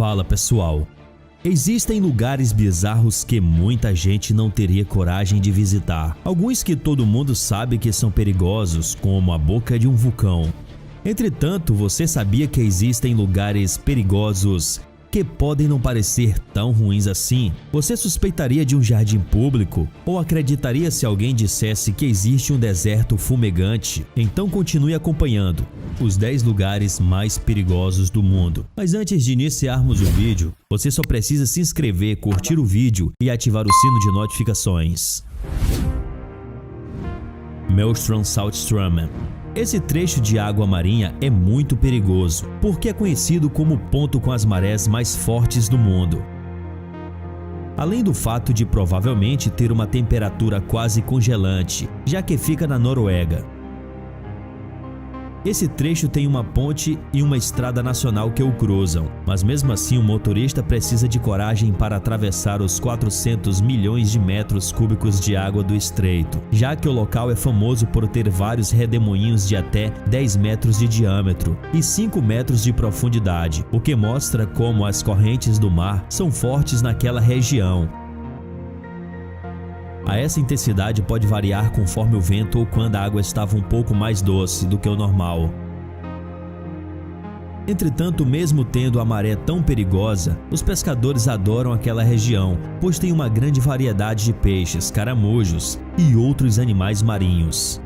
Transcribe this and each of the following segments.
Fala pessoal, existem lugares bizarros que muita gente não teria coragem de visitar. Alguns que todo mundo sabe que são perigosos, como a boca de um vulcão. Entretanto, você sabia que existem lugares perigosos que podem não parecer tão ruins assim? Você suspeitaria de um jardim público? Ou acreditaria se alguém dissesse que existe um deserto fumegante? Então continue acompanhando os 10 lugares mais perigosos do mundo. Mas antes de iniciarmos o vídeo, você só precisa se inscrever, curtir o vídeo e ativar o sino de notificações. Maelstrom Saltström. Esse trecho de água marinha é muito perigoso, porque é conhecido como o ponto com as marés mais fortes do mundo. Além do fato de provavelmente ter uma temperatura quase congelante, já que fica na Noruega. Esse trecho tem uma ponte e uma estrada nacional que o cruzam, mas mesmo assim o motorista precisa de coragem para atravessar os 400 milhões de metros cúbicos de água do estreito, já que o local é famoso por ter vários redemoinhos de até 10 metros de diâmetro e 5 metros de profundidade, o que mostra como as correntes do mar são fortes naquela região. Essa intensidade pode variar conforme o vento ou quando a água estava um pouco mais doce do que o normal. Entretanto, mesmo tendo a maré tão perigosa, os pescadores adoram aquela região, pois tem uma grande variedade de peixes, caramujos e outros animais marinhos.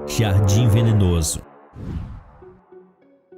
Jardim venenoso.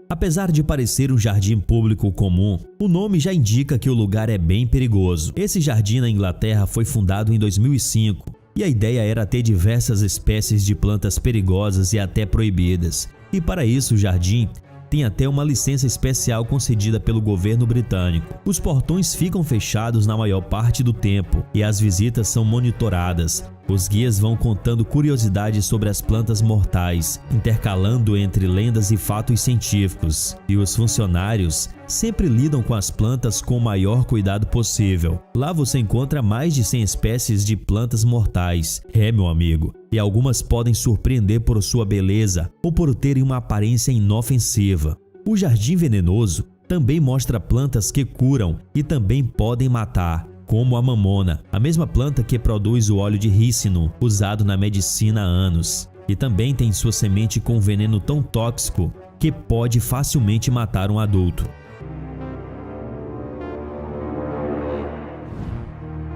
Apesar de parecer um jardim público comum, o nome já indica que o lugar é bem perigoso. Esse jardim na Inglaterra foi fundado em 2005 e a ideia era ter diversas espécies de plantas perigosas e até proibidas. E para isso o jardim tem até uma licença especial concedida pelo governo britânico. Os portões ficam fechados na maior parte do tempo e as visitas são monitoradas. Os guias vão contando curiosidades sobre as plantas mortais, intercalando entre lendas e fatos científicos. E os funcionários sempre lidam com as plantas com o maior cuidado possível. Lá você encontra mais de 100 espécies de plantas mortais. Meu amigo, e algumas podem surpreender por sua beleza ou por terem uma aparência inofensiva. O jardim venenoso também mostra plantas que curam e também podem matar, como a mamona, a mesma planta que produz o óleo de rícino, usado na medicina há anos, e também tem sua semente com veneno tão tóxico que pode facilmente matar um adulto.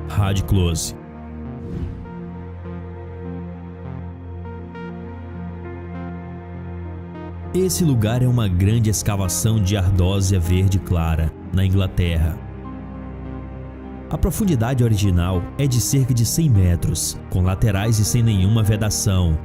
Radclose. Esse lugar é uma grande escavação de ardósia verde clara, na Inglaterra. A profundidade original é de cerca de 100 metros, com laterais e sem nenhuma vedação.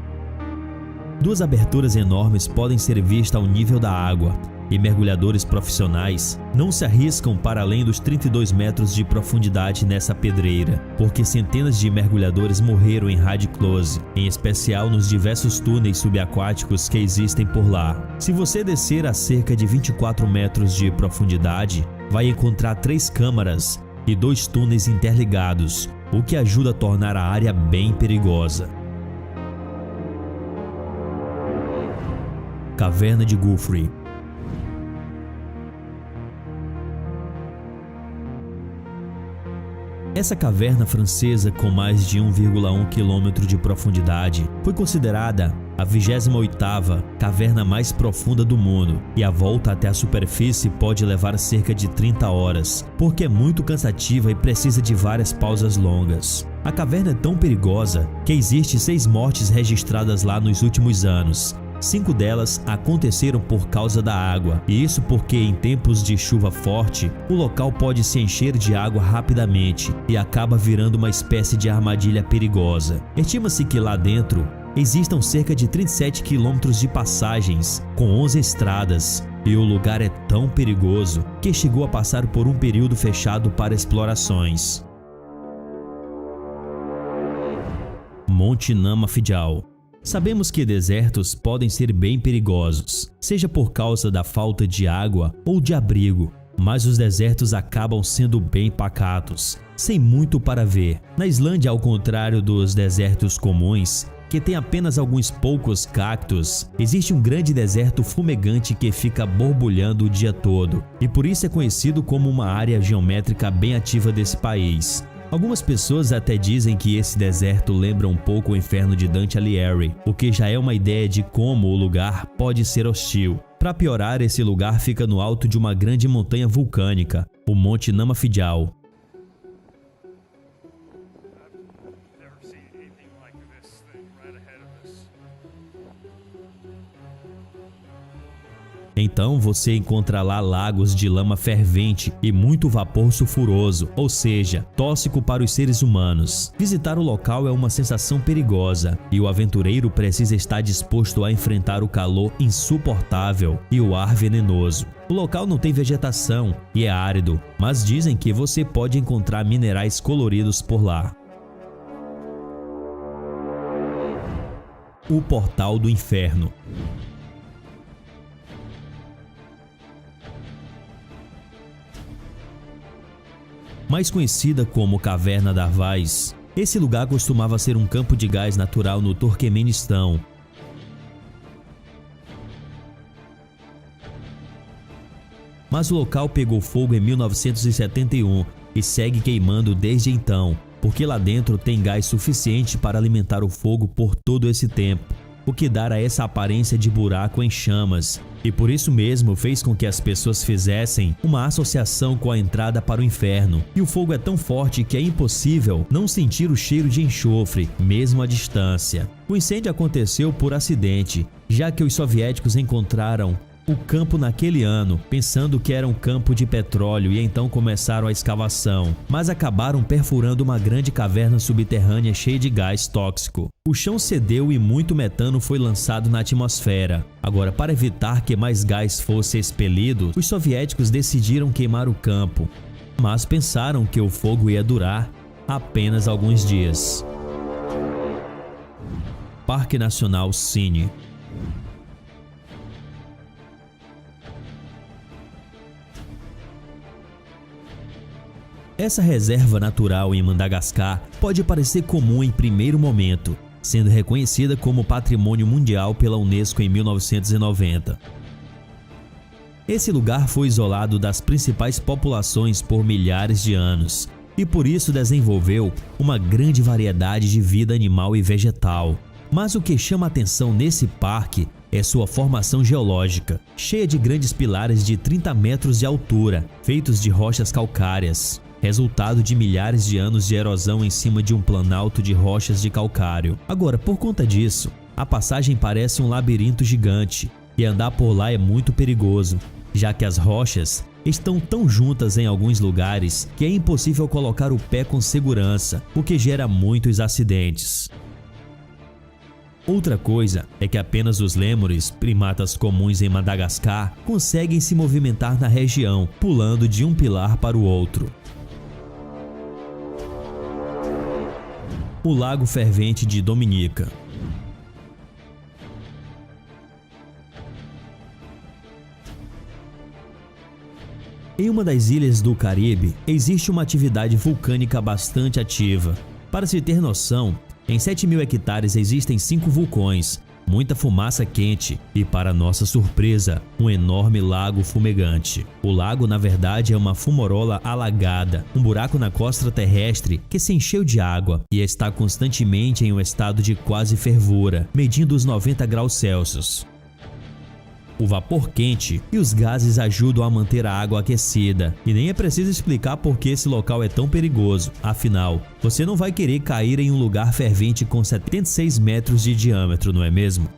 2 aberturas enormes podem ser vistas ao nível da água, e mergulhadores profissionais não se arriscam para além dos 32 metros de profundidade nessa pedreira, porque centenas de mergulhadores morreram em Radclose, em especial nos diversos túneis subaquáticos que existem por lá. Se você descer a cerca de 24 metros de profundidade, vai encontrar 3 câmaras e 2 túneis interligados, o que ajuda a tornar a área bem perigosa. Caverna de Guthrie. Essa caverna francesa, com mais de 1,1 km de profundidade, foi considerada a 28ª caverna mais profunda do mundo, e a volta até a superfície pode levar cerca de 30 horas, porque é muito cansativa e precisa de várias pausas longas. A caverna é tão perigosa que existem 6 mortes registradas lá nos últimos anos. 5 delas aconteceram por causa da água, e isso porque em tempos de chuva forte, o local pode se encher de água rapidamente e acaba virando uma espécie de armadilha perigosa. Estima-se que lá dentro existam cerca de 37 quilômetros de passagens, com 11 estradas, e o lugar é tão perigoso que chegou a passar por um período fechado para explorações. Monte Namafjall. Sabemos que desertos podem ser bem perigosos, seja por causa da falta de água ou de abrigo, mas os desertos acabam sendo bem pacatos, sem muito para ver. Na Islândia, ao contrário dos desertos comuns, que tem apenas alguns poucos cactos, existe um grande deserto fumegante que fica borbulhando o dia todo, e por isso é conhecido como uma área geométrica bem ativa desse país. Algumas pessoas até dizem que esse deserto lembra um pouco o inferno de Dante Alighieri, o que já é uma ideia de como o lugar pode ser hostil. Para piorar, esse lugar fica no alto de uma grande montanha vulcânica, o Monte Namafijal. Então você encontra lá lagos de lama fervente e muito vapor sulfuroso, ou seja, tóxico para os seres humanos. Visitar o local é uma sensação perigosa e o aventureiro precisa estar disposto a enfrentar o calor insuportável e o ar venenoso. O local não tem vegetação e é árido, mas dizem que você pode encontrar minerais coloridos por lá. O Portal do Inferno. Mais conhecida como Caverna d'Arvaz, esse lugar costumava ser um campo de gás natural no Turquemenistão. Mas o local pegou fogo em 1971 e segue queimando desde então, porque lá dentro tem gás suficiente para alimentar o fogo por todo esse tempo, o que dá essa aparência de buraco em chamas, e por isso mesmo fez com que as pessoas fizessem uma associação com a entrada para o inferno. E o fogo é tão forte que é impossível não sentir o cheiro de enxofre, mesmo à distância. O incêndio aconteceu por acidente, já que os soviéticos encontraram o campo naquele ano, pensando que era um campo de petróleo, e então começaram a escavação, mas acabaram perfurando uma grande caverna subterrânea cheia de gás tóxico. O chão cedeu e muito metano foi lançado na atmosfera. Agora, para evitar que mais gás fosse expelido, os soviéticos decidiram queimar o campo, mas pensaram que o fogo ia durar apenas alguns dias. Parque Nacional Cine. Essa reserva natural em Madagascar pode parecer comum em primeiro momento, sendo reconhecida como Patrimônio Mundial pela Unesco em 1990. Esse lugar foi isolado das principais populações por milhares de anos e por isso desenvolveu uma grande variedade de vida animal e vegetal. Mas o que chama atenção nesse parque é sua formação geológica, cheia de grandes pilares de 30 metros de altura, feitos de rochas calcárias, resultado de milhares de anos de erosão em cima de um planalto de rochas de calcário. Agora, por conta disso, a passagem parece um labirinto gigante e andar por lá é muito perigoso, já que as rochas estão tão juntas em alguns lugares que é impossível colocar o pé com segurança, o que gera muitos acidentes. Outra coisa é que apenas os lêmures, primatas comuns em Madagascar, conseguem se movimentar na região, pulando de um pilar para o outro. O Lago Fervente de Dominica. Em uma das ilhas do Caribe, existe uma atividade vulcânica bastante ativa. Para se ter noção, em 7.000 hectares existem 5 vulcões, muita fumaça quente e, para nossa surpresa, um enorme lago fumegante. O lago, na verdade, é uma fumarola alagada, um buraco na crosta terrestre que se encheu de água e está constantemente em um estado de quase fervura, medindo os 90 graus Celsius. O vapor quente e os gases ajudam a manter a água aquecida, e nem é preciso explicar por que esse local é tão perigoso. Afinal, você não vai querer cair em um lugar fervente com 76 metros de diâmetro, não é mesmo?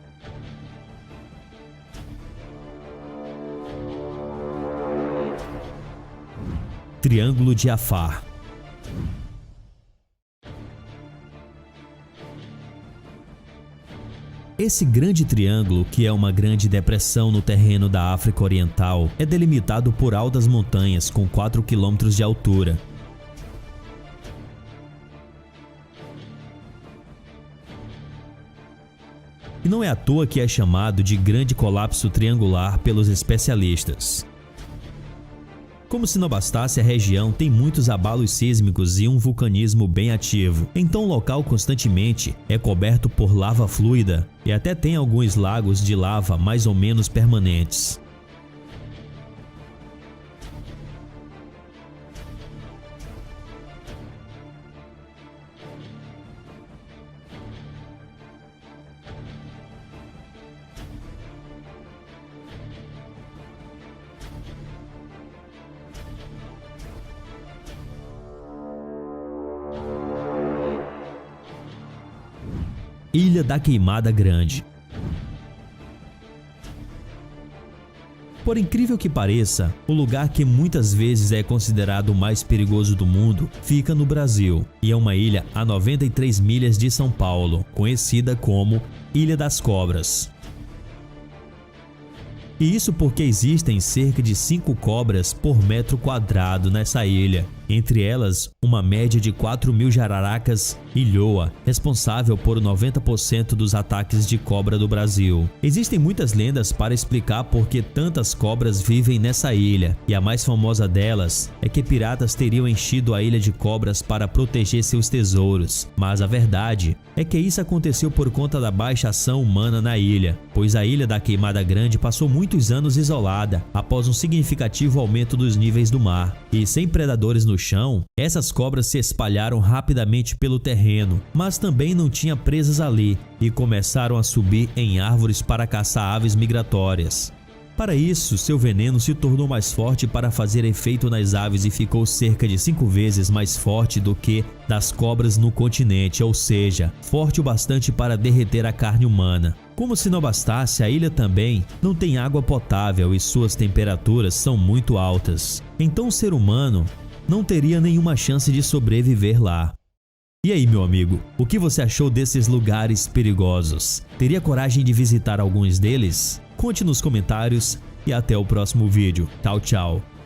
Triângulo de Afar. Esse grande triângulo, que é uma grande depressão no terreno da África Oriental, é delimitado por altas montanhas com 4 km de altura. E não é à toa que é chamado de Grande Colapso Triangular pelos especialistas. Como se não bastasse, a região tem muitos abalos sísmicos e um vulcanismo bem ativo. Então o local constantemente é coberto por lava fluida e até tem alguns lagos de lava mais ou menos permanentes. Ilha da Queimada Grande. Por incrível que pareça, o lugar que muitas vezes é considerado o mais perigoso do mundo fica no Brasil e é uma ilha a 93 milhas de São Paulo, conhecida como Ilha das Cobras. E isso porque existem cerca de 5 cobras por metro quadrado nessa ilha, entre elas uma média de 4.000 jararacas e lhoa, responsável por 90% dos ataques de cobra do Brasil. Existem muitas lendas para explicar por que tantas cobras vivem nessa ilha, e a mais famosa delas é que piratas teriam enchido a ilha de cobras para proteger seus tesouros, mas a verdade é que isso aconteceu por conta da baixa ação humana na ilha, pois a Ilha da Queimada Grande passou muitos anos isolada após um significativo aumento dos níveis do mar, e sem predadores no chão, essas cobras se espalharam rapidamente pelo terreno, mas também não tinha presas ali e começaram a subir em árvores para caçar aves migratórias. Para isso, seu veneno se tornou mais forte para fazer efeito nas aves e ficou cerca de 5 vezes mais forte do que das cobras no continente, ou seja, forte o bastante para derreter a carne humana. Como se não bastasse, a ilha também não tem água potável e suas temperaturas são muito altas. Então o ser humano não teria nenhuma chance de sobreviver lá. E aí, meu amigo, o que você achou desses lugares perigosos? Teria coragem de visitar alguns deles? Conte nos comentários e até o próximo vídeo. Tchau, tchau.